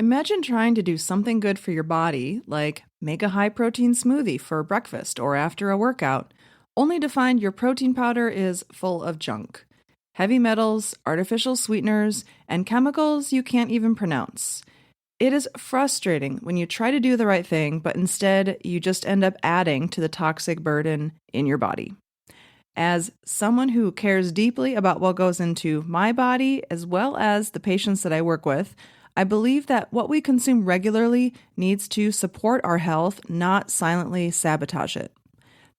Imagine trying to do something good for your body, like make a high-protein smoothie for breakfast or after a workout, only to find your protein powder is full of junk. Heavy metals, artificial sweeteners, and chemicals you can't even pronounce. It is frustrating when you try to do the right thing, but instead you just end up adding to the toxic burden in your body. As someone who cares deeply about what goes into my body, as well as the patients that I work with, I believe that what we consume regularly needs to support our health, not silently sabotage it.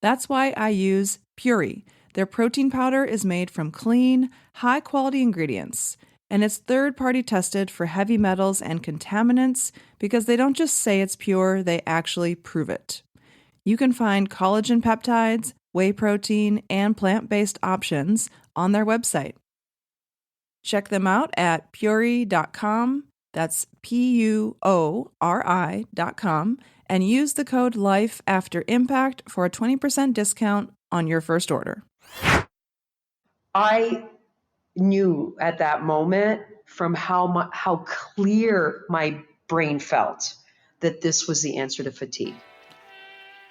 That's why I use Puri. Their protein powder is made from clean, high-quality ingredients, and it's third-party tested for heavy metals and contaminants because they don't just say it's pure, they actually prove it. You can find collagen peptides, whey protein, and plant-based options on their website. Check them out at puri.com. That's PUORI.com, and use the code LIFEAFTERIMPACT for a 20% discount on your first order. I knew at that moment from how clear my brain felt that this was the answer to fatigue.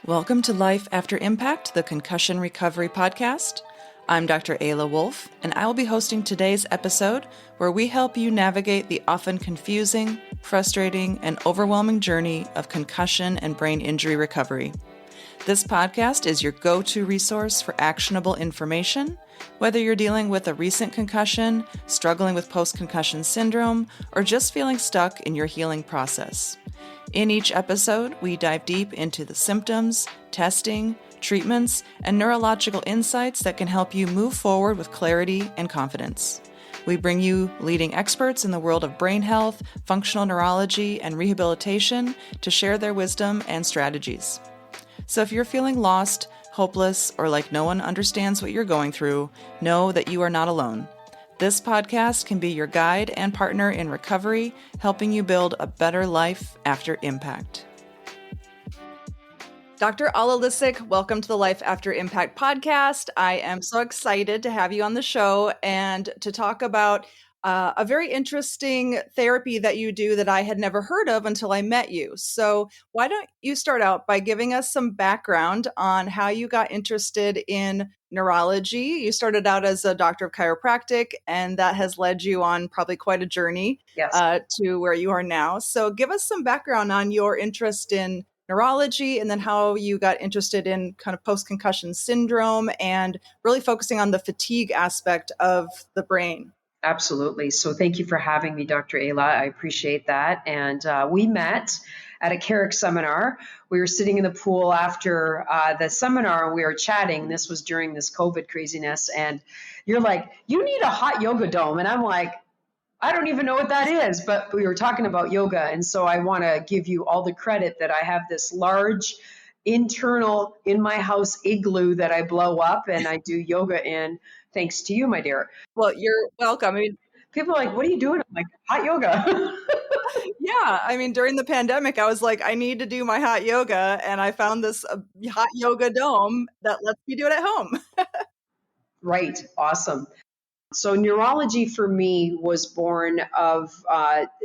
Welcome to Life After Impact, the Concussion Recovery Podcast. I'm Dr. Ayla Wolf, and I will be hosting today's episode where we help you navigate the often confusing, frustrating, and overwhelming journey of concussion and brain injury recovery. This podcast is your go-to resource for actionable information, whether you're dealing with a recent concussion, struggling with post-concussion syndrome, or just feeling stuck in your healing process. In each episode, we dive deep into the symptoms, testing, treatments, and neurological insights that can help you move forward with clarity and confidence. We bring you leading experts in the world of brain health, functional neurology, and rehabilitation to share their wisdom and strategies. So if you're feeling lost, hopeless, or like no one understands what you're going through, know that you are not alone. This podcast can be your guide and partner in recovery, helping you build a better life after impact. Dr. Ayla Lysyk, welcome to the Life After Impact podcast. I am so excited to have you on the show and to talk about a very interesting therapy that you do that I had never heard of until I met you. So why don't you start out by giving us some background on how you got interested in neurology? You started out as a doctor of chiropractic, and that has led you on probably quite a journey to where you are now. So give us some background on your interest in neurology, and then how you got interested in kind of post-concussion syndrome and really focusing on the fatigue aspect of the brain. Absolutely. So thank you for having me, Dr. Ayla. I appreciate that. And we met at a Carrick seminar. We were sitting in the pool after the seminar, and we were chatting. This was during this COVID craziness. And you're like, you need a hot yoga dome. And I'm like, I don't even know what that is, but we were talking about yoga. And so I want to give you all the credit that I have this large internal in my house igloo that I blow up and I do yoga in, thanks to you, my dear. Well, you're welcome. I mean, people are like, what are you doing? I'm like, hot yoga. Yeah. I mean, during the pandemic, I was like, I need to do my hot yoga. And I found this hot yoga dome that lets me do it at home. Right. Awesome. So neurology for me was born of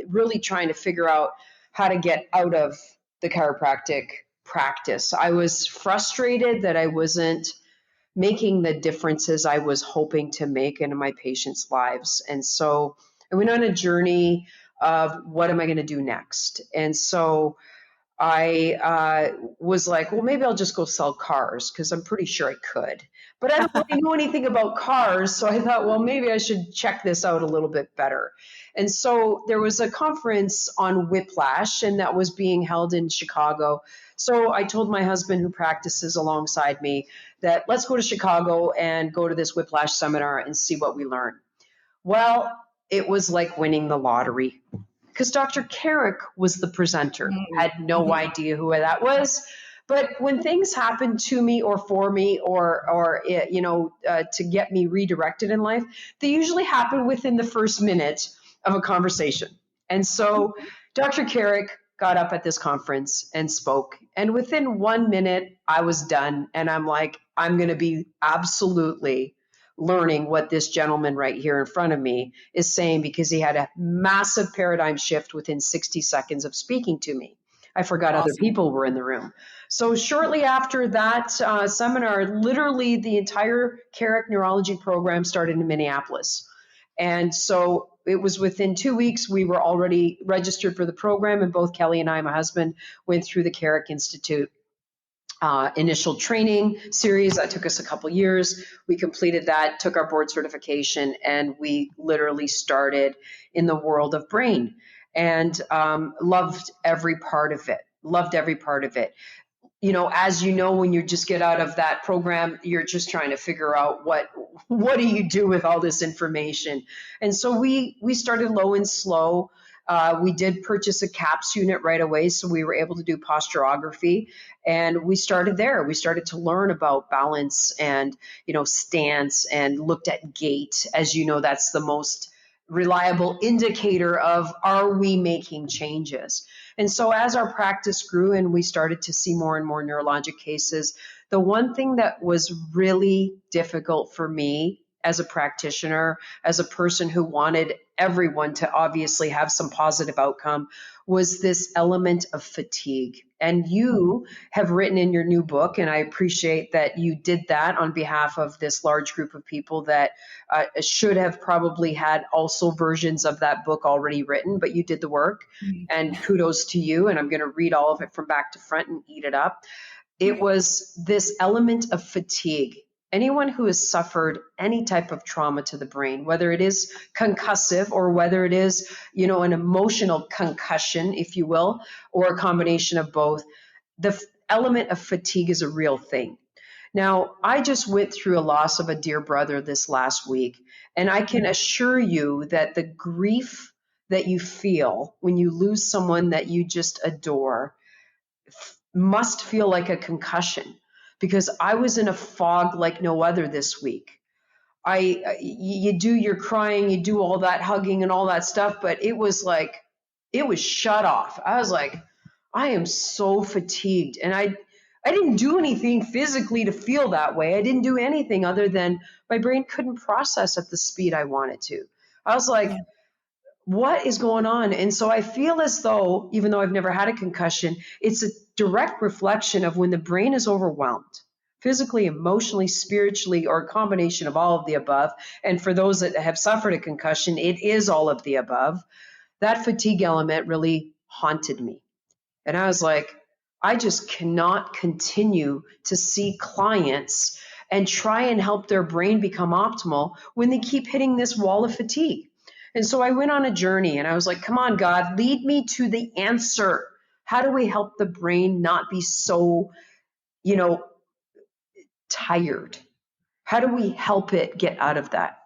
really trying to figure out how to get out of the chiropractic practice. I was frustrated that I wasn't making the differences I was hoping to make in my patients' lives. And so I went on a journey of what am I going to do next? And so I was like, well, maybe I'll just go sell cars because I'm pretty sure I could. But I don't really know anything about cars. So I thought, well, maybe I should check this out a little bit better. And so there was a conference on whiplash, and that was being held in Chicago. So I told my husband, who practices alongside me, that let's go to Chicago and go to this whiplash seminar and see what we learn. Well, it was like winning the lottery, because Dr. Carrick was the presenter. Had no idea who that was. But when things happen to me or for me or to get me redirected in life, they usually happen within the first minute of a conversation. And so Dr. Carrick got up at this conference and spoke. And within 1 minute, I was done. And I'm like, I'm going to be absolutely learning what this gentleman right here in front of me is saying, because he had a massive paradigm shift within 60 seconds of speaking to me. I forgot other people were in the room. So shortly after that seminar, literally the entire Carrick neurology program started in Minneapolis. And so it was within 2 weeks, we were already registered for the program, and both Kelly and I, my husband, went through the Carrick Institute initial training series. That took us a couple years. We completed that, took our board certification, and we literally started in the world of brain, and loved every part of it. Loved every part of it. You know, as you know, when you just get out of that program, you're just trying to figure out what do you do with all this information. And so we started low and slow. We did purchase a CAPS unit right away, so we were able to do posturography, and we started there. We started to learn about balance and, you know, stance, and looked at gait. As you know, that's the most reliable indicator of, are we making changes? And so as our practice grew and we started to see more and more neurologic cases, the one thing that was really difficult for me as a practitioner, as a person who wanted everyone to obviously have some positive outcome, was this element of fatigue. And you have written in your new book, and I appreciate that you did that on behalf of this large group of people that should have probably had also versions of that book already written, but you did the work, and kudos to you. And I'm going to read all of it from back to front and eat it up. It was this element of fatigue. Anyone who has suffered any type of trauma to the brain, whether it is concussive or whether it is, you know, an emotional concussion, if you will, or a combination of both, the element of fatigue is a real thing. Now, I just went through a loss of a dear brother this last week, and I can assure you that the grief that you feel when you lose someone that you just adore must feel like a concussion, because I was in a fog like no other this week. You do your crying, you do all that hugging and all that stuff, but it was like, it was shut off. I was like, I am so fatigued. And I didn't do anything physically to feel that way. I didn't do anything other than my brain couldn't process at the speed I wanted to. I was like, what is going on? And so I feel as though, even though I've never had a concussion, it's a direct reflection of when the brain is overwhelmed, physically, emotionally, spiritually, or a combination of all of the above. And for those that have suffered a concussion, it is all of the above. That fatigue element really haunted me. And I was like, I just cannot continue to see clients and try and help their brain become optimal when they keep hitting this wall of fatigue. And so I went on a journey, and I was like, come on, God, lead me to the answer. How do we help the brain not be so, you know, tired? How do we help it get out of that?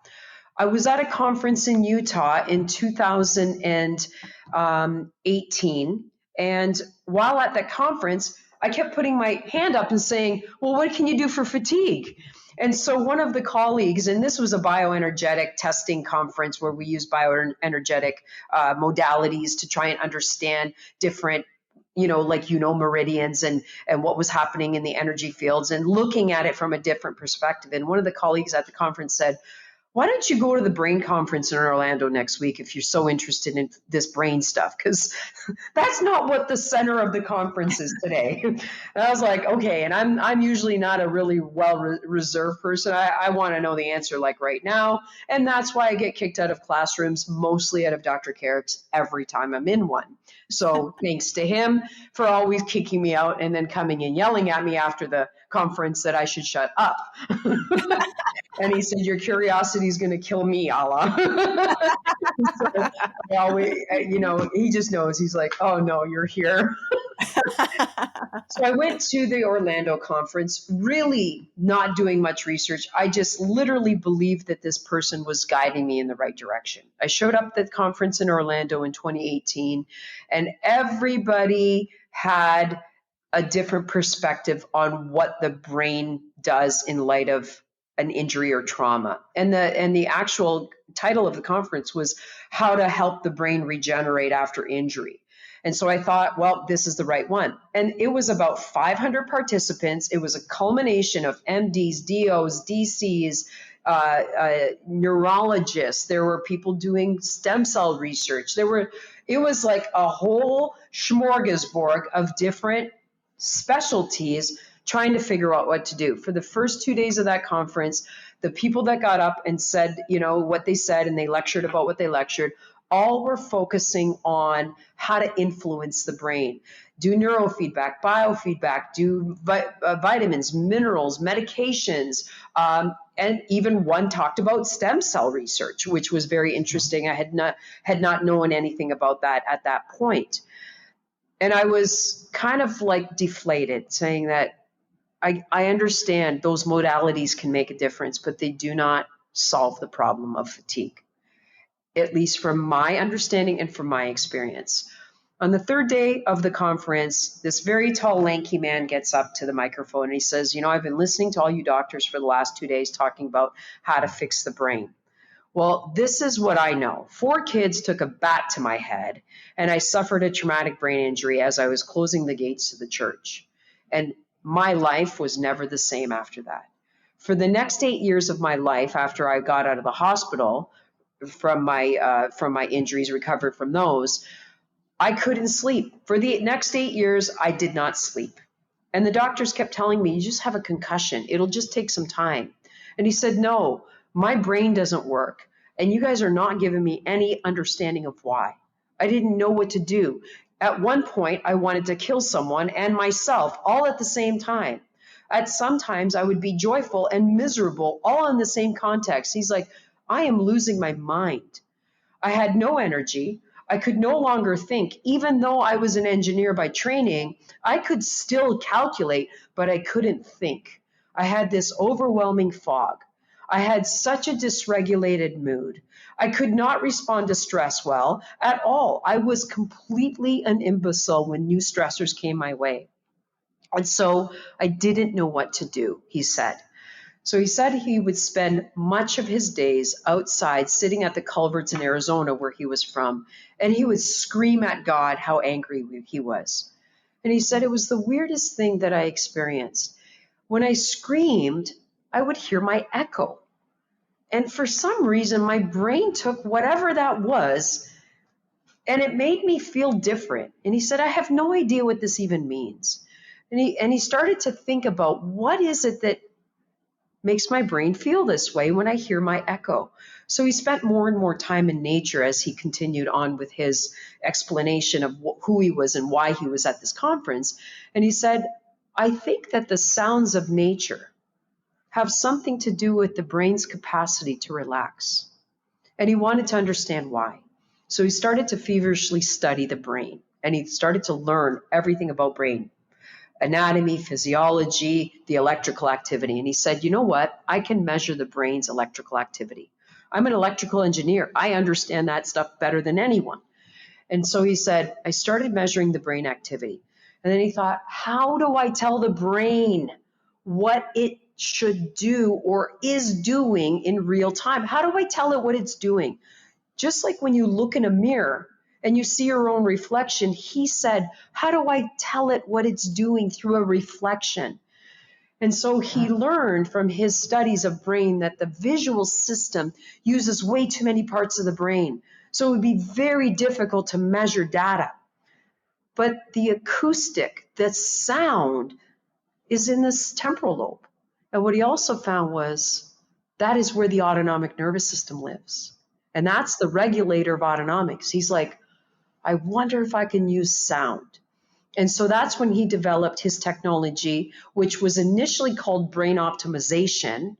I was at a conference in Utah in 2018. And while at that conference, I kept putting my hand up and saying, well, what can you do for fatigue? And so one of the colleagues, and this was a bioenergetic testing conference where we use bioenergetic modalities to try and understand different, meridians and what was happening in the energy fields, and looking at it from a different perspective. And one of the colleagues at the conference said, why don't you go to the brain conference in Orlando next week if you're so interested in this brain stuff? Because that's not what the center of the conference is today. And I was like, okay. And I'm usually not a really well-reserved person. I want to know the answer like right now. And that's why I get kicked out of classrooms, mostly out of Dr. Carrick's, every time I'm in one. So thanks to him for always kicking me out and then coming and yelling at me after the conference that I should shut up. And he said, your curiosity is going to kill me, Ayla. So, he just knows. He's like, oh, no, you're here. So I went to the Orlando conference, really not doing much research. I just literally believed that this person was guiding me in the right direction. I showed up at the conference in Orlando in 2018, and everybody had a different perspective on what the brain does in light of an injury or trauma. And the actual title of the conference was How to Help the Brain Regenerate After Injury. And so I thought, well, this is the right one. And it was about 500 participants. It was a culmination of MDs, DOs, DCs, neurologists. There were people doing stem cell research. It was like a whole smorgasbord of different specialties trying to figure out what to do. For the first 2 days of that conference, the people that got up and said, what they said, and they lectured about what they lectured, all were focusing on how to influence the brain. Do neurofeedback, biofeedback, do vitamins, minerals, medications, and even one talked about stem cell research, which was very interesting. I had not known anything about that at that point. And I was kind of like deflated, saying that I understand those modalities can make a difference, but they do not solve the problem of fatigue, at least from my understanding and from my experience. On the third day of the conference, this very tall, lanky man gets up to the microphone and he says, I've been listening to all you doctors for the last 2 days talking about how to fix the brain. Well, this is what I know. 4 kids took a bat to my head, and I suffered a traumatic brain injury as I was closing the gates to the church. And my life was never the same after that. For the next 8 years of my life, after I got out of the hospital from my injuries, recovered from those, I couldn't sleep. For the next 8 years, I did not sleep. And the doctors kept telling me, you just have a concussion. It'll just take some time. And he said, no, my brain doesn't work. And you guys are not giving me any understanding of why. I didn't know what to do. At one point, I wanted to kill someone and myself all at the same time. At sometimes I would be joyful and miserable all in the same context. He's like, I am losing my mind. I had no energy. I could no longer think. Even though I was an engineer by training, I could still calculate, but I couldn't think. I had this overwhelming fog. I had such a dysregulated mood. I could not respond to stress well at all. I was completely an imbecile when new stressors came my way. And so I didn't know what to do, he said. So he said he would spend much of his days outside sitting at the culverts in Arizona where he was from, and he would scream at God how angry he was. And he said it was the weirdest thing that I experienced. When I screamed, I would hear my echo. And for some reason, my brain took whatever that was, and it made me feel different. And he said, I have no idea what this even means. And he started to think about, what is it that makes my brain feel this way when I hear my echo? So he spent more and more time in nature as he continued on with his explanation of who he was and why he was at this conference. And he said, I think that the sounds of nature have something to do with the brain's capacity to relax. And he wanted to understand why. So he started to feverishly study the brain, and he started to learn everything about brain anatomy, physiology, the electrical activity. And he said, you know what? I can measure the brain's electrical activity. I'm an electrical engineer. I understand that stuff better than anyone. And so he said, I started measuring the brain activity. And then he thought, how do I tell the brain what it should do or is doing in real time? How do I tell it what it's doing? Just like when you look in a mirror and you see your own reflection, he said, how do I tell it what it's doing through a reflection? And so he learned from his studies of brain that the visual system uses way too many parts of the brain. So it would be very difficult to measure data. But the acoustic, the sound, is in this temporal lobe. And what he also found was that is where the autonomic nervous system lives. And that's the regulator of autonomics. He's like, I wonder if I can use sound. And so that's when he developed his technology, which was initially called brain optimization.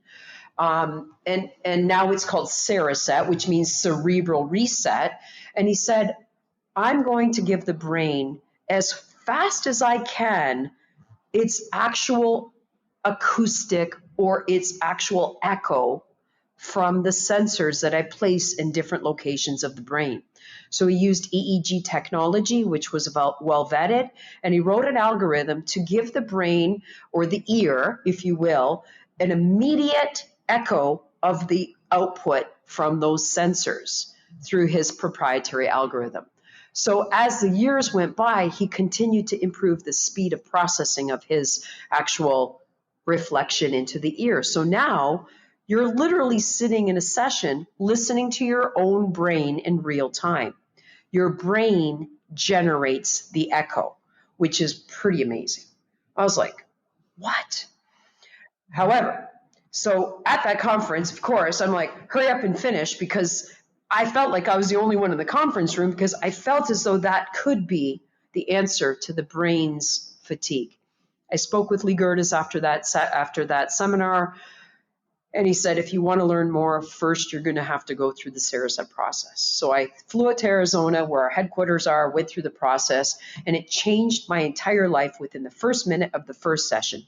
And now it's called Cereset, which means cerebral reset. And he said, I'm going to give the brain, as fast as I can, its actual acoustic or its actual echo from the sensors that I place in different locations of the brain. So he used EEG technology, which was well vetted, and he wrote an algorithm to give the brain, or the ear, if you will, an immediate echo of the output from those sensors through his proprietary algorithm. So as the years went by, he continued to improve the speed of processing of his actual reflection into the ear. So now You're literally sitting in a session listening to your own brain in real time. Your brain generates the echo, which is pretty amazing. I was like, what? However, so at that conference, of course, I'm like, hurry up and finish, because I felt like I was the only one in the conference room, because I felt as though that could be the answer to the brain's fatigue. I spoke with Lee Gerdes after that seminar, and he said, if you want to learn more, first you're going to have to go through the Cereset process. So I flew out to Arizona, where our headquarters are, went through the process, and it changed my entire life within the first minute of the first session.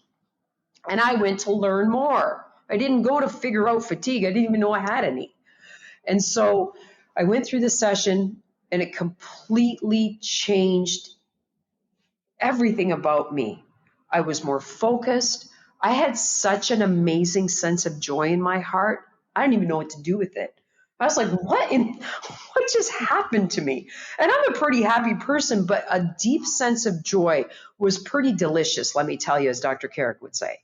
And I went to learn more. I didn't go to figure out fatigue. I didn't even know I had any. And so I went through the session, and it completely changed everything about me. I was more focused. I had such an amazing sense of joy in my heart. I didn't even know what to do with it. I was like, what just happened to me? And I'm a pretty happy person, but a deep sense of joy was pretty delicious, let me tell you, as Dr. Carrick would say.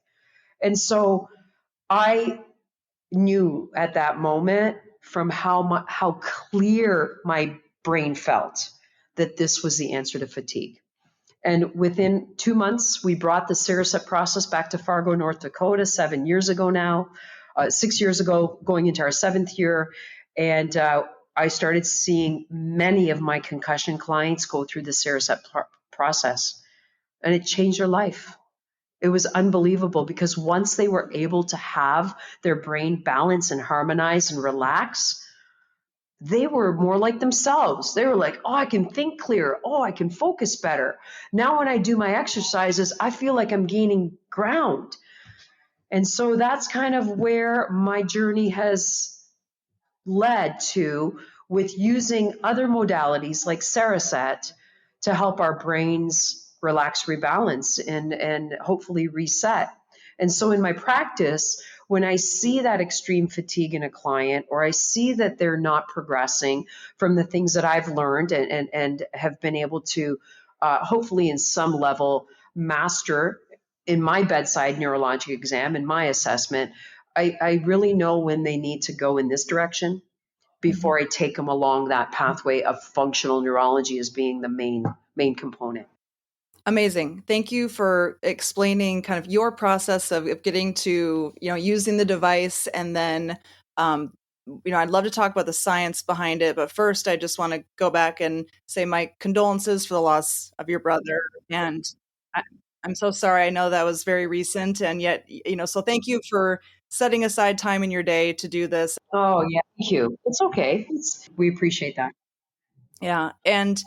And so I knew at that moment, from how clear my brain felt, that this was the answer to fatigue. And within 2 months, we brought the Cereset process back to Fargo, North Dakota, 7 years ago now, 6 years ago, going into our 7th year. And I started seeing many of my concussion clients go through the Cereset process, and it changed their life. It was unbelievable, because once they were able to have their brain balance and harmonize and relax, they were more like themselves. They were like, oh, I can think clear. Oh, I can focus better. Now when I do my exercises, I feel like I'm gaining ground. And so that's kind of where my journey has led to, with using other modalities like Cereset to help our brains relax, rebalance, and hopefully reset. And so in my practice, when I see that extreme fatigue in a client, or I see that they're not progressing from the things that I've learned and have been able to hopefully in some level master in my bedside neurologic exam and my assessment, I really know when they need to go in this direction before I take them along that pathway of functional neurology as being the main component. Amazing. Thank you for explaining kind of your process of getting to, using the device. And then, I'd love to talk about the science behind it. But first, I just want to go back and say my condolences for the loss of your brother. And I'm so sorry. I know that was very recent. And yet, so thank you for setting aside time in your day to do this. Oh, yeah. Thank you. It's okay. We appreciate that. Yeah. And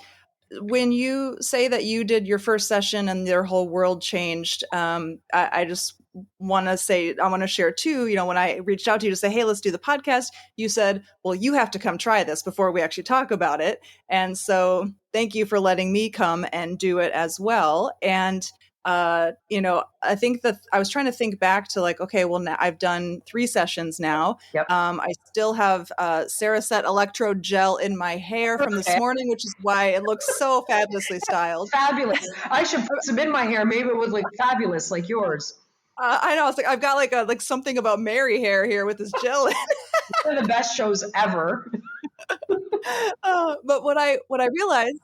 when you say that you did your first session and their whole world changed, I just want to say, I want to share too, when I reached out to you to say, hey, let's do the podcast, you said, well, you have to come try this before we actually talk about it. And so thank you for letting me come and do it as well. And I think that I was trying to think back to like, okay, well, now I've done 3 sessions now. Yep. I still have Cereset electrode gel in my hair from this morning, which is why it looks so fabulously styled. Fabulous. I should put some in my hair. Maybe it would look fabulous like yours. I know. It's like I've got like something about Mary hair here with this gel. One of the best shows ever. But what I realized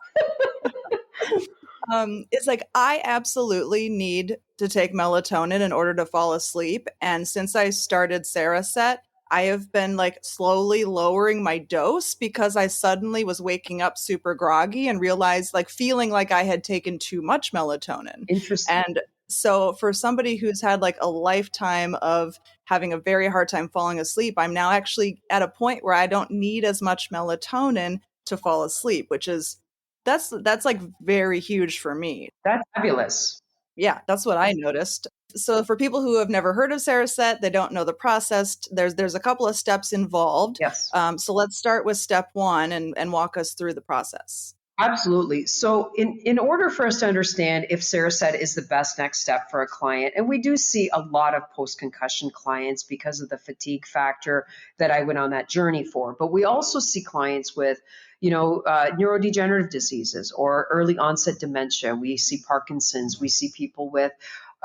is like I absolutely need to take melatonin in order to fall asleep. And since I started Cereset, I have been like slowly lowering my dose because I suddenly was waking up super groggy and realized like feeling like I had taken too much melatonin. Interesting. And so for somebody who's had like a lifetime of having a very hard time falling asleep, I'm now actually at a point where I don't need as much melatonin to fall asleep, which is that's like very huge for me. That's fabulous. Yeah, that's what I noticed. So for people who have never heard of Cereset, they don't know the process. There's a couple of steps involved. Yes. So let's start with step 1 and walk us through the process. Absolutely. So in order for us to understand if Cereset is the best next step for a client, and we do see a lot of post-concussion clients because of the fatigue factor that I went on that journey for, but we also see clients with neurodegenerative diseases or early onset dementia. We see Parkinson's. We see people with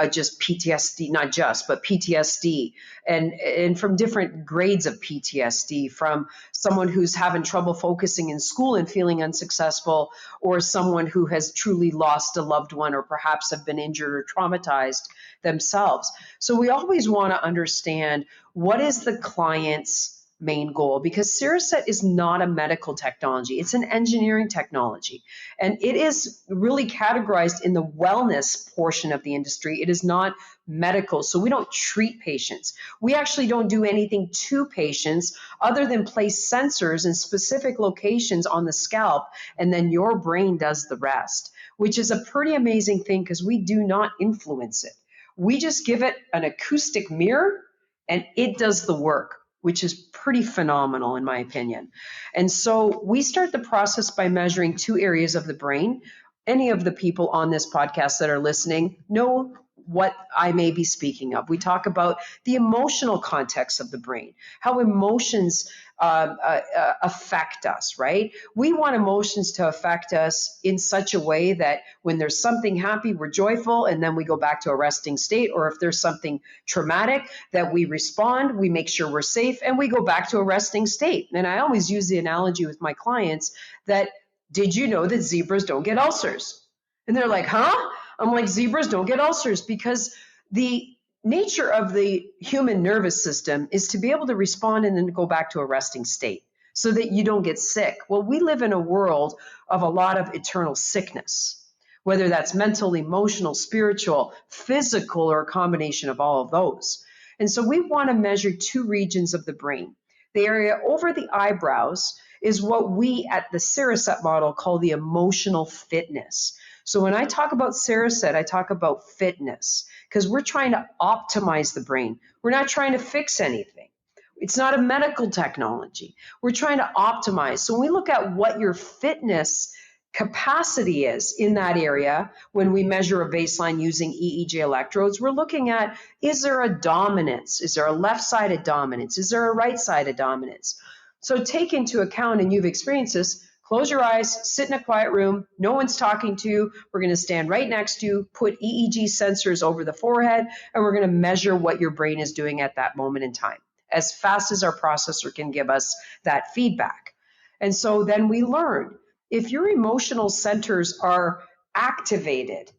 just PTSD, not just, but PTSD, and from different grades of PTSD, from someone who's having trouble focusing in school and feeling unsuccessful, or someone who has truly lost a loved one or perhaps have been injured or traumatized themselves. So we always want to understand what is the client's main goal, because Cereset is not a medical technology. It's an engineering technology. And it is really categorized in the wellness portion of the industry. It is not medical. So we don't treat patients. We actually don't do anything to patients other than place sensors in specific locations on the scalp, and then your brain does the rest, which is a pretty amazing thing because we do not influence it. We just give it an acoustic mirror and it does the work, which is pretty phenomenal in my opinion. And so we start the process by measuring two areas of the brain. Any of the people on this podcast that are listening know what I may be speaking of. We talk about the emotional context of the brain, how emotions affect us, right? We want emotions to affect us in such a way that when there's something happy, we're joyful, and then we go back to a resting state. Or if there's something traumatic, that we respond, we make sure we're safe, and we go back to a resting state. And I always use the analogy with my clients that, did you know that zebras don't get ulcers? And they're like, huh? I'm like, zebras don't get ulcers because the nature of the human nervous system is to be able to respond and then go back to a resting state so that you don't get sick. Well, we live in a world of a lot of eternal sickness, whether that's mental, emotional, spiritual, physical, or a combination of all of those. And so we want to measure two regions of the brain. The area over the eyebrows is what we at the Cereset model call the emotional fitness. So when I talk about Cereset, I talk about fitness because we're trying to optimize the brain. We're not trying to fix anything. It's not a medical technology. We're trying to optimize. So when we look at what your fitness capacity is in that area, when we measure a baseline using EEG electrodes, we're looking at, is there a dominance? Is there a left-sided dominance? Is there a right-sided dominance? So take into account, and you've experienced this, close your eyes, sit in a quiet room, no one's talking to you. We're going to stand right next to you, put EEG sensors over the forehead, and we're going to measure what your brain is doing at that moment in time, as fast as our processor can give us that feedback. And so then we learn, if your emotional centers are activated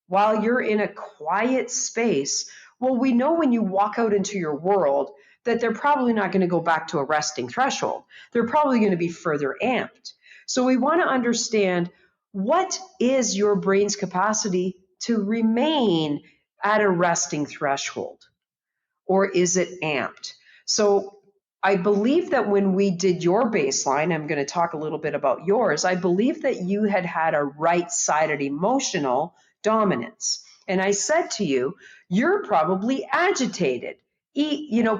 while you're in a quiet space, well, we know when you walk out into your world that they're probably not going to go back to a resting threshold. They're probably going to be further amped. So we want to understand, what is your brain's capacity to remain at a resting threshold, or is it amped? So I believe that when we did your baseline, I'm going to talk a little bit about yours, I believe that you had a right-sided emotional dominance. And I said to you, you're probably agitated,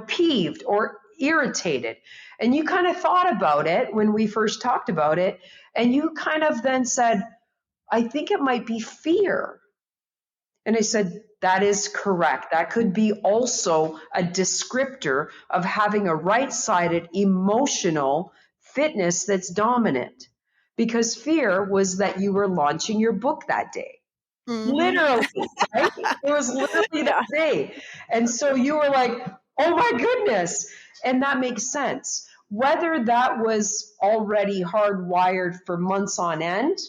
peeved or irritated. And you kind of thought about it when we first talked about it, and you kind of then said, I think it might be fear. And I said, that is correct. That could be also a descriptor of having a right-sided emotional fitness that's dominant. Because fear was that you were launching your book that day. Mm-hmm. Literally, right? It was literally that day. And so you were like, oh my goodness. And that makes sense. Whether that was already hardwired for months on end,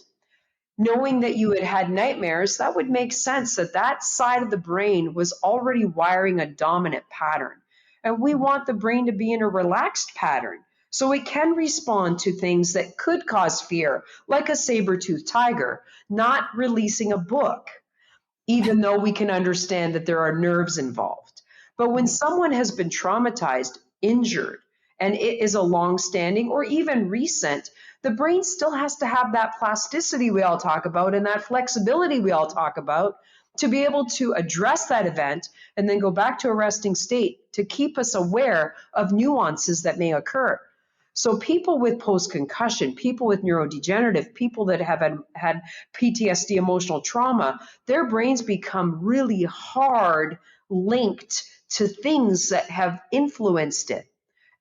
knowing that you had nightmares, that would make sense that that side of the brain was already wiring a dominant pattern. And we want the brain to be in a relaxed pattern so it can respond to things that could cause fear, like a saber-toothed tiger, not releasing a book, even though we can understand that there are nerves involved. But when someone has been traumatized, injured, and it is a long-standing or even recent, the brain still has to have that plasticity we all talk about and that flexibility we all talk about to be able to address that event and then go back to a resting state to keep us aware of nuances that may occur. So people with post-concussion, people with neurodegenerative, people that have had PTSD, emotional trauma, their brains become really hard linked to things that have influenced it.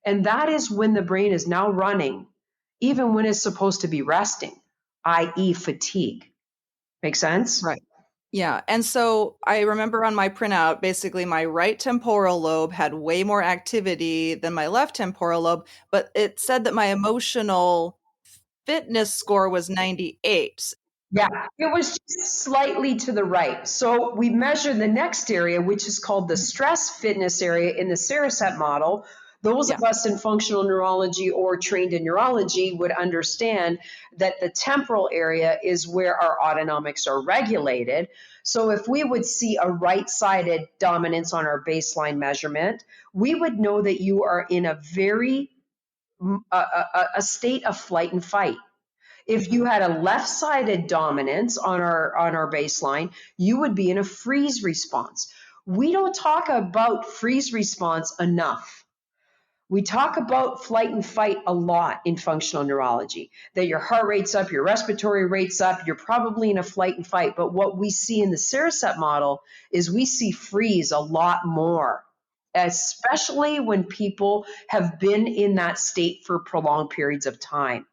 And that is when the brain is now running, even when it's supposed to be resting, i.e. fatigue. Make sense? Right. Yeah. And so I remember on my printout, basically my right temporal lobe had way more activity than my left temporal lobe, but it said that my emotional fitness score was 98. Yeah, it was just slightly to the right. So we measure the next area, which is called the stress fitness area in the Cereset model. Those Yeah. of us in functional neurology or trained in neurology would understand that the temporal area is where our autonomics are regulated. So if we would see a right-sided dominance on our baseline measurement, we would know that you are in a very a state of flight and fight. If you Mhm. had a left-sided dominance on our baseline, you would be in a freeze response. We don't talk about freeze response enough. We talk about flight and fight a lot in functional neurology, that your heart rate's up, your respiratory rate's up, you're probably in a flight and fight. But what we see in the Cereset model is we see freeze a lot more, especially when people have been in that state for prolonged periods of time.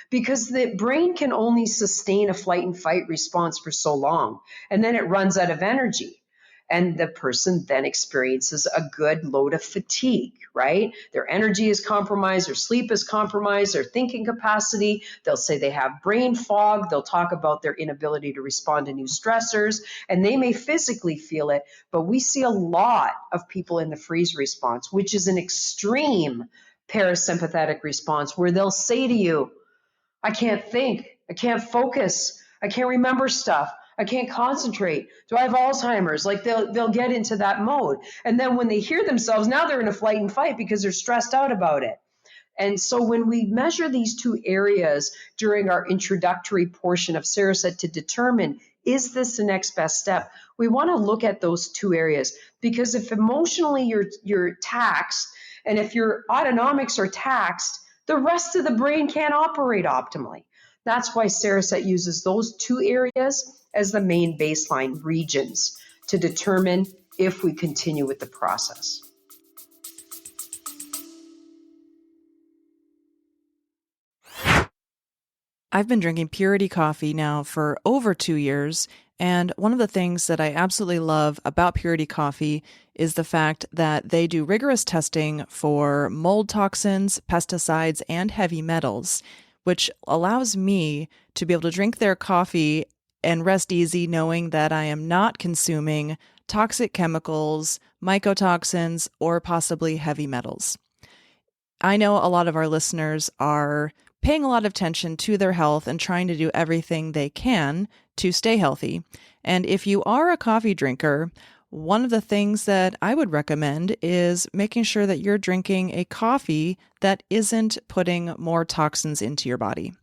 Because the brain can only sustain a flight and fight response for so long, and then it runs out of energy. And the person then experiences a good load of fatigue, right? Their energy is compromised, their sleep is compromised, their thinking capacity. They'll say they have brain fog. They'll talk about their inability to respond to new stressors, and they may physically feel it. But we see a lot of people in the freeze response, which is an extreme parasympathetic response where they'll say to you, I can't think. I can't focus. I can't remember stuff. I can't concentrate. Do I have Alzheimer's? Like they'll get into that mode. And then when they hear themselves, now they're in a flight and fight because they're stressed out about it. And so when we measure these two areas during our introductory portion of Cereset to determine, is this the next best step? We want to look at those two areas, because if emotionally you're taxed, and if your autonomics are taxed, the rest of the brain can't operate optimally. That's why Cereset uses those two areas as the main baseline regions to determine if we continue with the process. I've been drinking Purity coffee now for over 2 years, and one of the things that I absolutely love about Purity coffee is the fact that they do rigorous testing for mold toxins, pesticides, and heavy metals, which allows me to be able to drink their coffee and rest easy knowing that I am not consuming toxic chemicals, mycotoxins, or possibly heavy metals. I know a lot of our listeners are paying a lot of attention to their health and trying to do everything they can to stay healthy. And if you are a coffee drinker, one of the things that I would recommend is making sure that you're drinking a coffee that isn't putting more toxins into your body.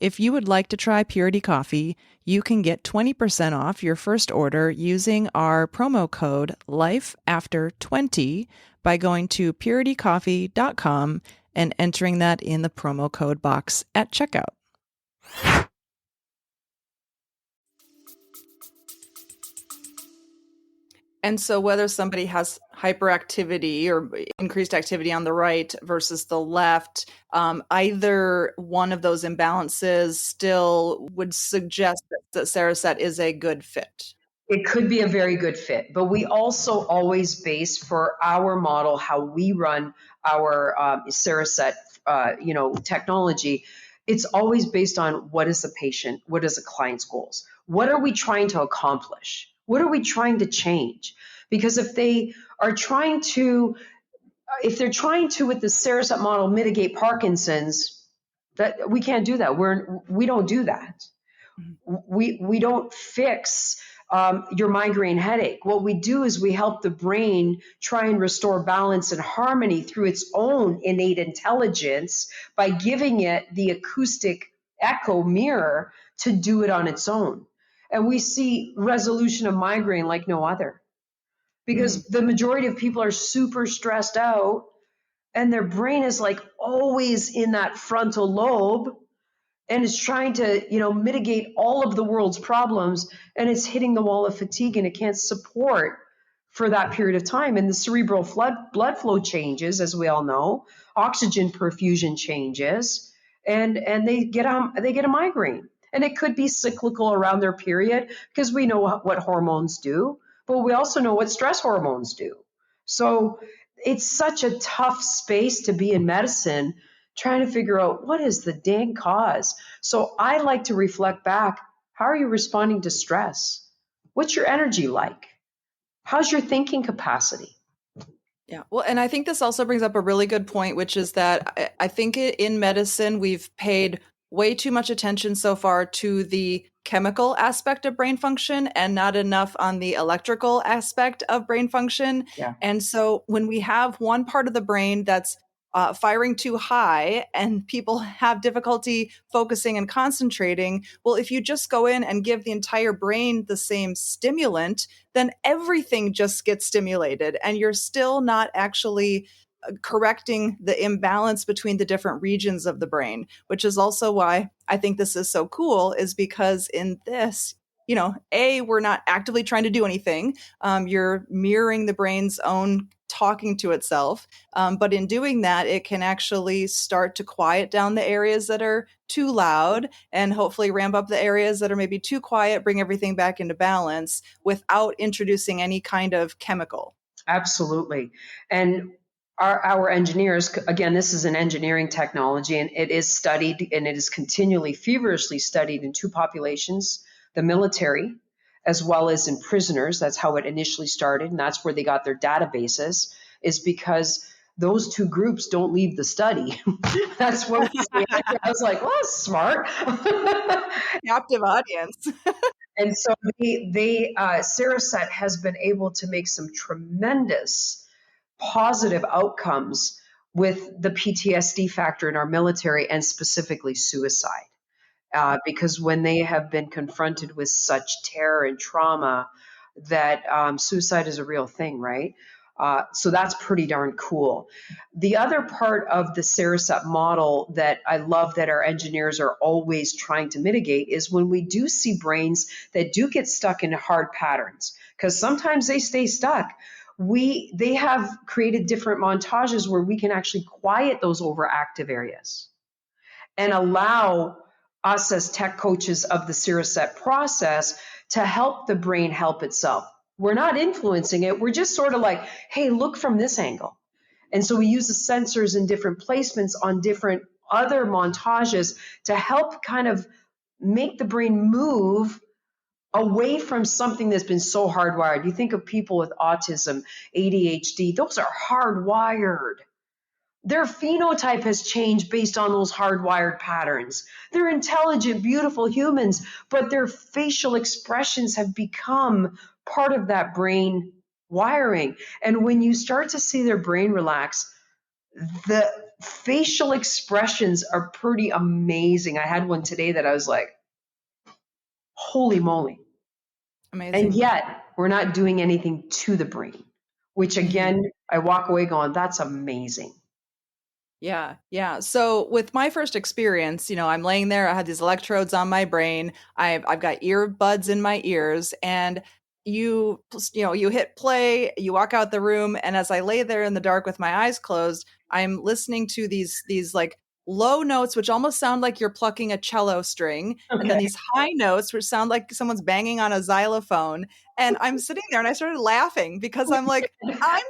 If you would like to try Purity Coffee, you can get 20% off your first order using our promo code LIFEAFTER20 by going to puritycoffee.com and entering that in the promo code box at checkout. And so whether somebody has hyperactivity or increased activity on the right versus the left, either one of those imbalances still would suggest that Cereset is a good fit. It could be a very good fit, but we also always base for our model how we run our Cereset, technology. It's always based on what is the patient, what is the client's goals, what are we trying to accomplish, what are we trying to change? Because if they are trying to, if they're trying to with the Cereset model mitigate Parkinson's, that we can't do that. We don't do that. We don't fix your migraine headache. What we do is we help the brain try and restore balance and harmony through its own innate intelligence by giving it the acoustic echo mirror to do it on its own. And we see resolution of migraine like no other, because the majority of people are super stressed out and their brain is like always in that frontal lobe, and it's trying to mitigate all of the world's problems, and it's hitting the wall of fatigue, and it can't support for that period of time. And the cerebral blood flow changes, as we all know, oxygen perfusion changes, and they get a migraine. And it could be cyclical around their period because we know what hormones do, but we also know what stress hormones do. So it's such a tough space to be in medicine, trying to figure out what is the dang cause. So I like to reflect back. How are you responding to stress? What's your energy like? How's your thinking capacity? Yeah. Well, and I think this also brings up a really good point, which is that I think in medicine, we've paid way too much attention so far to the chemical aspect of brain function and not enough on the electrical aspect of brain function. Yeah. And so when we have one part of the brain that's firing too high and people have difficulty focusing and concentrating, well, if you just go in and give the entire brain the same stimulant, then everything just gets stimulated and you're still not actually correcting the imbalance between the different regions of the brain, which is also why I think this is so cool, is because in this, we're not actively trying to do anything. You're mirroring the brain's own talking to itself. But in doing that, it can actually start to quiet down the areas that are too loud and hopefully ramp up the areas that are maybe too quiet, bring everything back into balance without introducing any kind of chemical. Absolutely. And our engineers, again, this is an engineering technology, and it is studied and it is continually feverishly studied in two populations, the military as well as in prisoners. That's how it initially started, and that's where they got their databases, is because those two groups don't leave the study. That's what I was like, well, that's smart. Captive audience. And so Cereset has been able to make some tremendous positive outcomes with the PTSD factor in our military and specifically suicide. Because when they have been confronted with such terror and trauma, that suicide is a real thing, right? So that's pretty darn cool. The other part of the Cereset model that I love that our engineers are always trying to mitigate is when we do see brains that do get stuck in hard patterns, because sometimes they stay stuck. They have created different montages where we can actually quiet those overactive areas and allow us as tech coaches of the Cereset process to help the brain help itself. We're not influencing it. We're just sort of like, hey, look from this angle. And so we use the sensors in different placements on different other montages to help kind of make the brain move away from something that's been so hardwired. You think of people with autism, ADHD, those are hardwired. Their phenotype has changed based on those hardwired patterns. They're intelligent, beautiful humans, but their facial expressions have become part of that brain wiring. And when you start to see their brain relax, the facial expressions are pretty amazing. I had one today that I was like, holy moly. Amazing. And yet, we're not doing anything to the brain, which again, I walk away going, that's amazing. Yeah, yeah. So with my first experience, I'm laying there. I had these electrodes on my brain. I've got earbuds in my ears, and you hit play. You walk out the room, and as I lay there in the dark with my eyes closed, I'm listening to these like low notes, which almost sound like you're plucking a cello string, and then these high notes, which sound like someone's banging on a xylophone. And I'm sitting there, and I started laughing because I'm like, I'm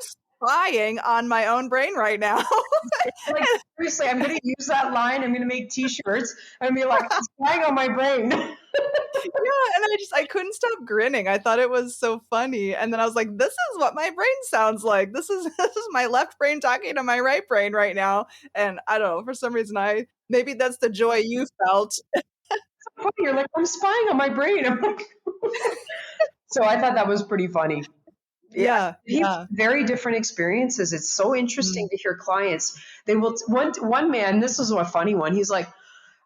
spying on my own brain right now. Like, seriously, I'm going to use that line. I'm going to make t-shirts and be like, I'm spying on my brain. Yeah, and I couldn't stop grinning. I thought it was so funny. And then I was like, this is what my brain sounds like. This is my left brain talking to my right brain right now. And I don't know, for some reason maybe that's the joy you felt. You're like, I'm spying on my brain. So I thought that was pretty funny. Yeah. Very different experiences. It's so interesting to hear clients. They will one man, this was a funny one. He's like,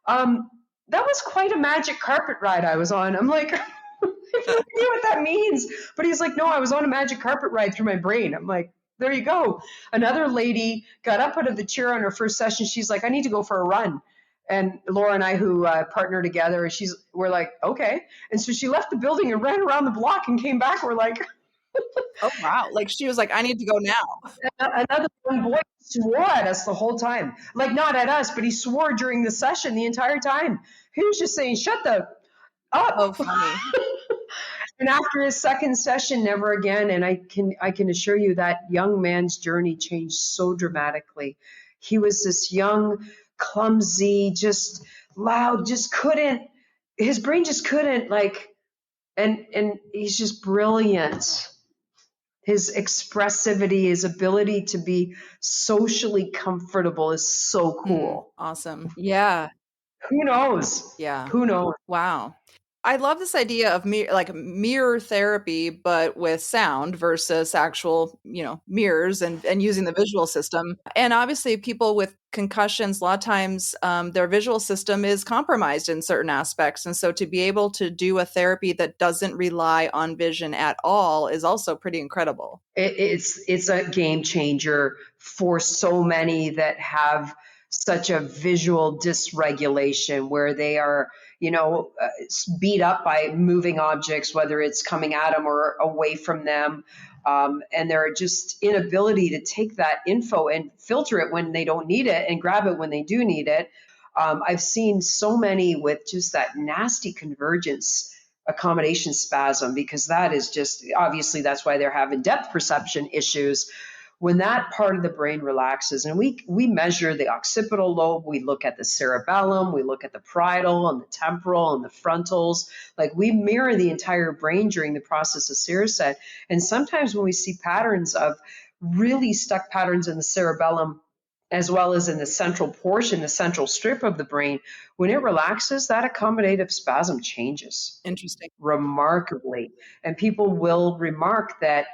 that was quite a magic carpet ride I was on. I'm like, I have no idea what that means. But he's like, no, I was on a magic carpet ride through my brain. I'm like, there you go. Another lady got up out of the chair on her first session. She's like, I need to go for a run. And Laura and I, who partner together, we're like, okay. And so she left the building and ran around the block and came back. We're like, oh, wow. Like she was like, I need to go now. Another young boy swore at us the whole time. Like not at us, but he swore during the session the entire time. He was just saying, shut the Oh, up. funny. And after his second session, never again. And I can assure you that young man's journey changed so dramatically. He was this young, clumsy, just loud, just couldn't, his brain just couldn't like, and he's just brilliant. His expressivity, his ability to be socially comfortable is so cool. Awesome. Yeah. Who knows? Yeah. Who knows? Wow. I love this idea of mirror therapy, but with sound versus actual, mirrors and using the visual system. And obviously, people with concussions, a lot of times their visual system is compromised in certain aspects. And so to be able to do a therapy that doesn't rely on vision at all is also pretty incredible. It's a game changer for so many that have such a visual dysregulation where they are, beat up by moving objects, whether it's coming at them or away from them. And their just inability to take that info and filter it when they don't need it and grab it when they do need it. I've seen so many with just that nasty convergence accommodation spasm, because that is just, obviously that's why they're having depth perception issues. When that part of the brain relaxes, and we measure the occipital lobe, we look at the cerebellum, we look at the parietal and the temporal and the frontals, like we mirror the entire brain during the process of Cereset. And sometimes when we see patterns of really stuck patterns in the cerebellum, as well as in the central portion, the central strip of the brain, when it relaxes, that accommodative spasm changes. Interesting. Remarkably. And people will remark that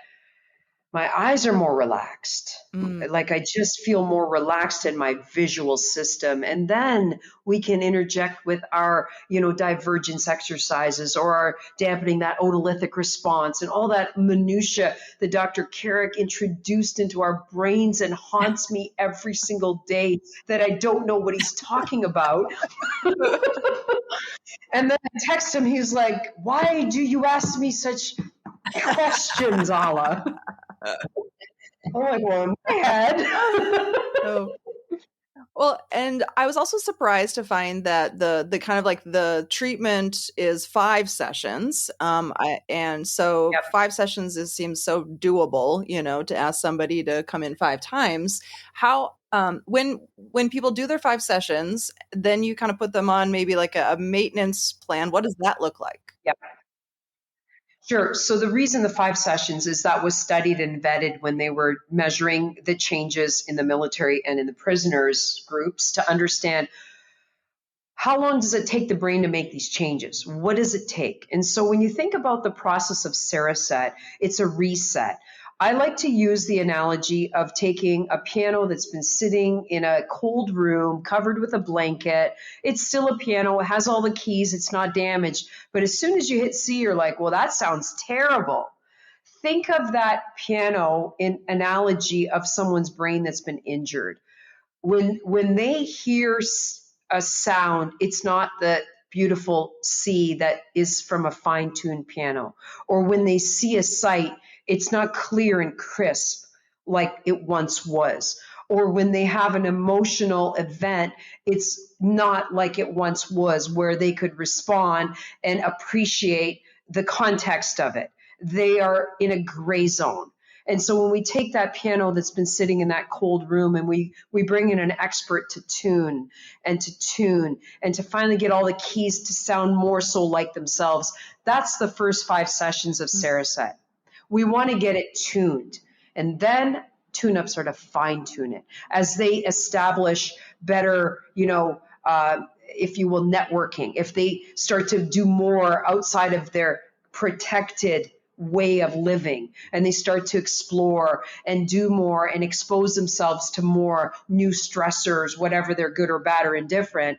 my eyes are more relaxed. Like I just feel more relaxed in my visual system. And then we can interject with our, divergence exercises or our dampening that otolithic response and all that minutia that Dr. Carrick introduced into our brains and haunts me every single day that I don't know what he's talking about. And then I text him, he's like, why do you ask me such questions, Ayla? I'm like, well, in my head. Oh. Well, and I was also surprised to find that the kind of like the treatment is 5 sessions. And so Yep. 5 sessions seems so doable, to ask somebody to come in 5 times. How when people do their 5 sessions, then you kind of put them on maybe like a maintenance plan. What does that look like? Yep. Sure. So the reason the 5 sessions is that was studied and vetted when they were measuring the changes in the military and in the prisoners groups to understand how long does it take the brain to make these changes? What does it take? And so when you think about the process of Cereset, it's a reset. I like to use the analogy of taking a piano that's been sitting in a cold room covered with a blanket. It's still a piano. It has all the keys. It's not damaged. But as soon as you hit C, you're like, well, that sounds terrible. Think of that piano in analogy of someone's brain that's been injured. When they hear a sound, it's not the beautiful C that is from a fine-tuned piano. Or when they see a sight, it's not clear and crisp like it once was. Or when they have an emotional event, it's not like it once was, where they could respond and appreciate the context of it. They are in a gray zone. And so when we take that piano that's been sitting in that cold room and we bring in an expert to tune and to finally get all the keys to sound more so like themselves, that's the first 5 sessions of Cereset. We want to get it tuned, and then tune-ups are to fine-tune it as they establish better, if you will, networking. If they start to do more outside of their protected way of living, and they start to explore and do more and expose themselves to more new stressors, whatever they're good or bad or indifferent,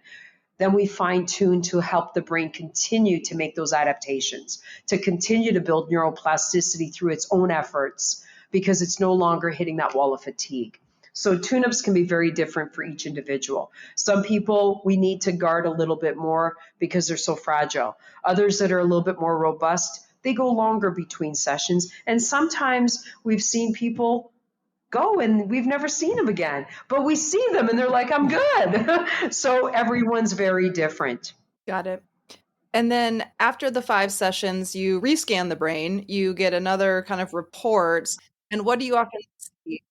then we fine tune to help the brain continue to make those adaptations, to continue to build neuroplasticity through its own efforts, because it's no longer hitting that wall of fatigue. So tune-ups can be very different for each individual. Some people we need to guard a little bit more because they're so fragile. Others that are a little bit more robust, they go longer between sessions. And sometimes we've seen people go and we've never seen them again, but we see them and they're like, I'm good. So everyone's very different. Got it. And then after the 5 sessions, you rescan the brain, you get another kind of report. And what do you often see?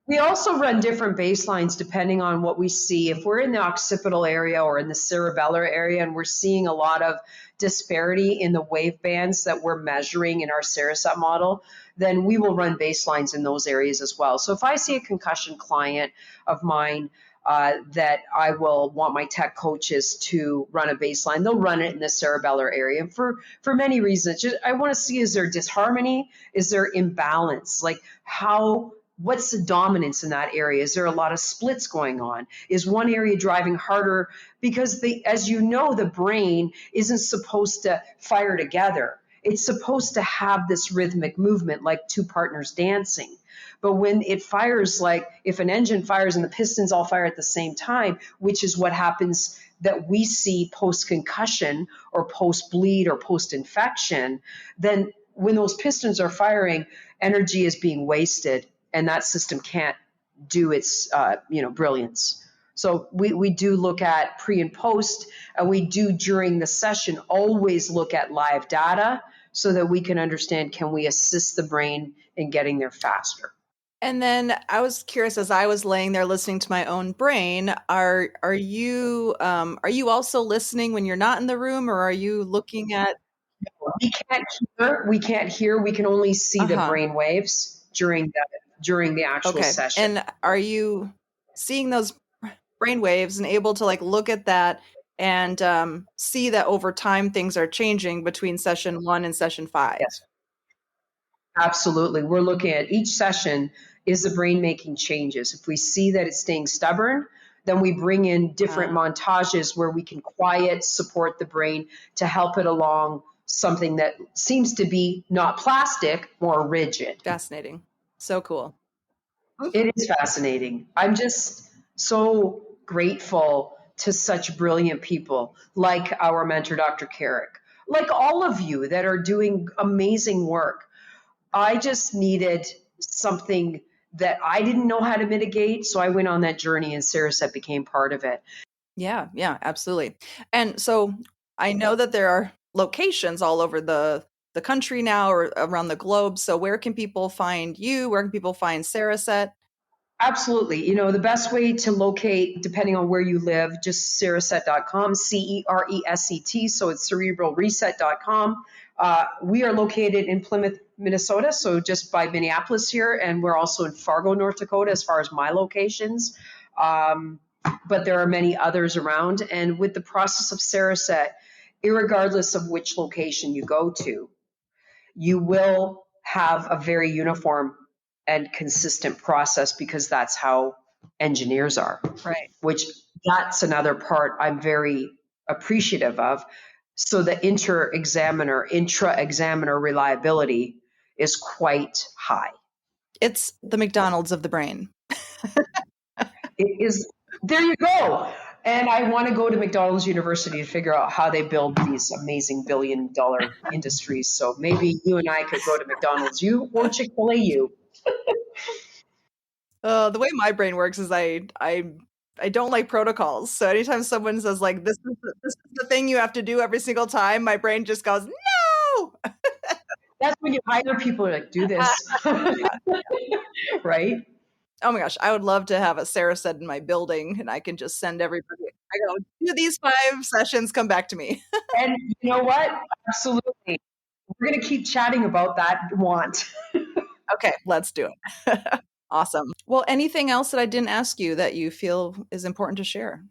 We also run different baselines depending on what we see. If we're in the occipital area or in the cerebellar area and we're seeing a lot of disparity in the wave bands that we're measuring in our Cereset model, then we will run baselines in those areas as well. So if I see a concussion client of mine that I will want my tech coaches to run a baseline, they'll run it in the cerebellar area. And for many reasons, I want to see, is there disharmony? Is there imbalance? Like what's the dominance in that area? Is there a lot of splits going on? Is one area driving harder? Because as you know, the brain isn't supposed to fire together. It's supposed to have this rhythmic movement like two partners dancing. But when it fires, like if an engine fires and the pistons all fire at the same time, which is what happens that we see post-concussion or post-bleed or post-infection, then when those pistons are firing, energy is being wasted and that system can't do its brilliance. So we do look at pre and post, and we do during the session always look at live data so that we can understand, can we assist the brain in getting there faster? And then I was curious, as I was laying there listening to my own brain, are you also listening when you're not in the room, or are you looking at? We can't hear. We can only see the Uh-huh. brain waves during the actual Okay. session. And are you seeing those brain waves and able to like look at that and see that over time things are changing between session 1 and session 5? Yes, absolutely. We're looking at each session. Is the brain making changes? If we see that it's staying stubborn, then we bring in different montages where we can quiet, support the brain to help it along something that seems to be not plastic, more rigid. Fascinating. So cool. It is fascinating. I'm just so grateful to such brilliant people like our mentor, Dr. Carrick, like all of you that are doing amazing work. I just needed something that I didn't know how to mitigate, so I went on that journey and Cereset became part of it. Yeah, absolutely. And so I know that there are locations all over the country now or around the globe. So where can people find you? Where can people find Cereset? Absolutely. The best way to locate, depending on where you live, just cereset.com, Cereset. So it's cerebralreset.com. We are located in Plymouth, Minnesota, so just by Minneapolis here, and we're also in Fargo, North Dakota, as far as my locations. But there are many others around. And with the process of Cereset, irregardless of which location you go to, you will have a very uniform and consistent process because that's how engineers are. Right. Which that's another part I'm very appreciative of. So the intra-examiner reliability is quite high. It's the McDonald's of the brain. It is, there you go. And I want to go to McDonald's University to figure out how they build these amazing $billion industries. So maybe you and I could go to McDonald's U or Chick-fil-A U. The way my brain works is I don't like protocols. So anytime someone says like this is the thing you have to do every single time, my brain just goes, "No." That's when you hire people like, do this. Right? Oh my gosh, I would love to have a Cereset in my building and I can just send everybody. I go, do these 5 sessions, come back to me. And you know what? Absolutely. We're going to keep chatting about that want. Okay, let's do it. Awesome. Well, anything else that I didn't ask you that you feel is important to share?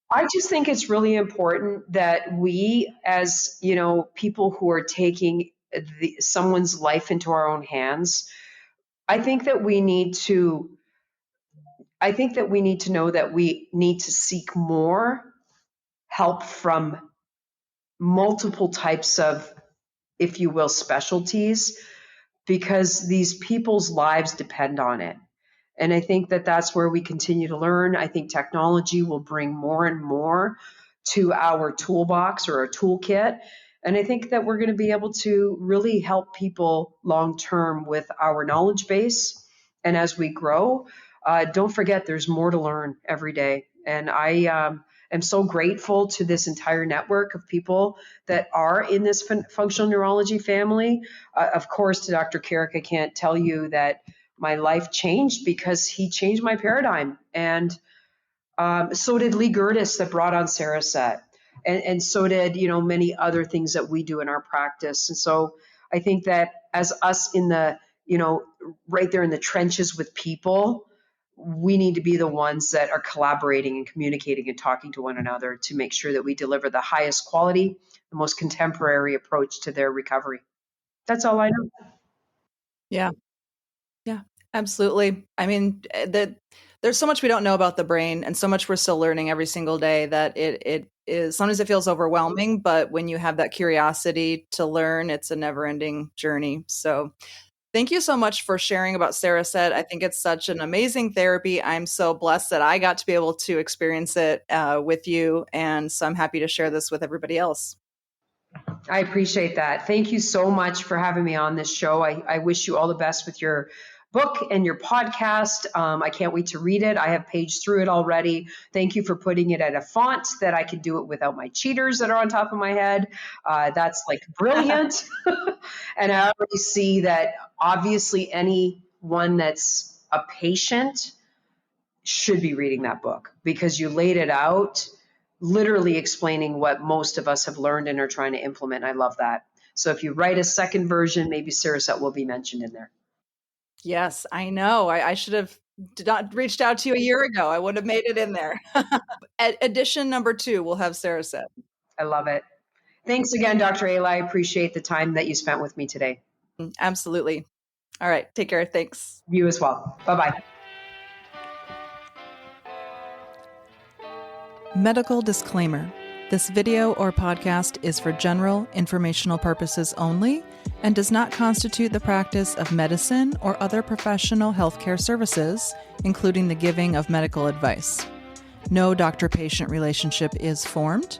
I just think it's really important that we, as people who are taking someone's life into our own hands, I think that we need to know that we need to seek more help from multiple types of, if you will, specialties, because these people's lives depend on it. And I think that that's where we continue to learn. I think technology will bring more and more to our toolbox or our toolkit. And I think that we're going to be able to really help people long term with our knowledge base. And as we grow, don't forget there's more to learn every day. And am so grateful to this entire network of people that are in this functional neurology family. Of course, to Dr. Carrick, I can't tell you that my life changed because he changed my paradigm. And so did Lee Gerdes that brought on Cereset. And so did, many other things that we do in our practice. And so I think that as us in the, right there in the trenches with people, we need to be the ones that are collaborating and communicating and talking to one another to make sure that we deliver the highest quality, the most contemporary approach to their recovery. That's all I know. Yeah. Yeah, absolutely. I mean, there's so much we don't know about the brain and so much we're still learning every single day that it is, sometimes it feels overwhelming, but when you have that curiosity to learn, it's a never-ending journey. So thank you so much for sharing about Cereset. I think it's such an amazing therapy. I'm so blessed that I got to be able to experience it with you. And so I'm happy to share this with everybody else. I appreciate that. Thank you so much for having me on this show. I wish you all the best with your book and your podcast. I can't wait to read it. I have paged through it already. Thank you for putting it at a font that I can do it without my cheaters that are on top of my head. That's like brilliant. And I already see that obviously anyone that's a patient should be reading that book because you laid it out literally explaining what most of us have learned and are trying to implement. I love that. So if you write a second version, maybe Cereset will be mentioned in there. Yes, I know. I should have reached out to you a year ago. I would have made it in there. Edition number 2 will have Cereset. I love it. Thanks again, Dr. Ayla. I appreciate the time that you spent with me today. Absolutely. All right. Take care. Thanks. You as well. Bye-bye. Medical disclaimer. This video or podcast is for general informational purposes only and does not constitute the practice of medicine or other professional healthcare services, including the giving of medical advice. No doctor-patient relationship is formed.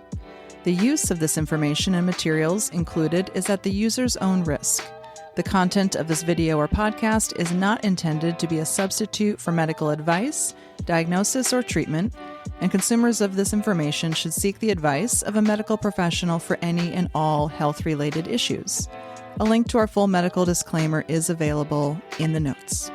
The use of this information and materials included is at the user's own risk. The content of this video or podcast is not intended to be a substitute for medical advice, diagnosis, or treatment, and consumers of this information should seek the advice of a medical professional for any and all health-related issues. A link to our full medical disclaimer is available in the notes.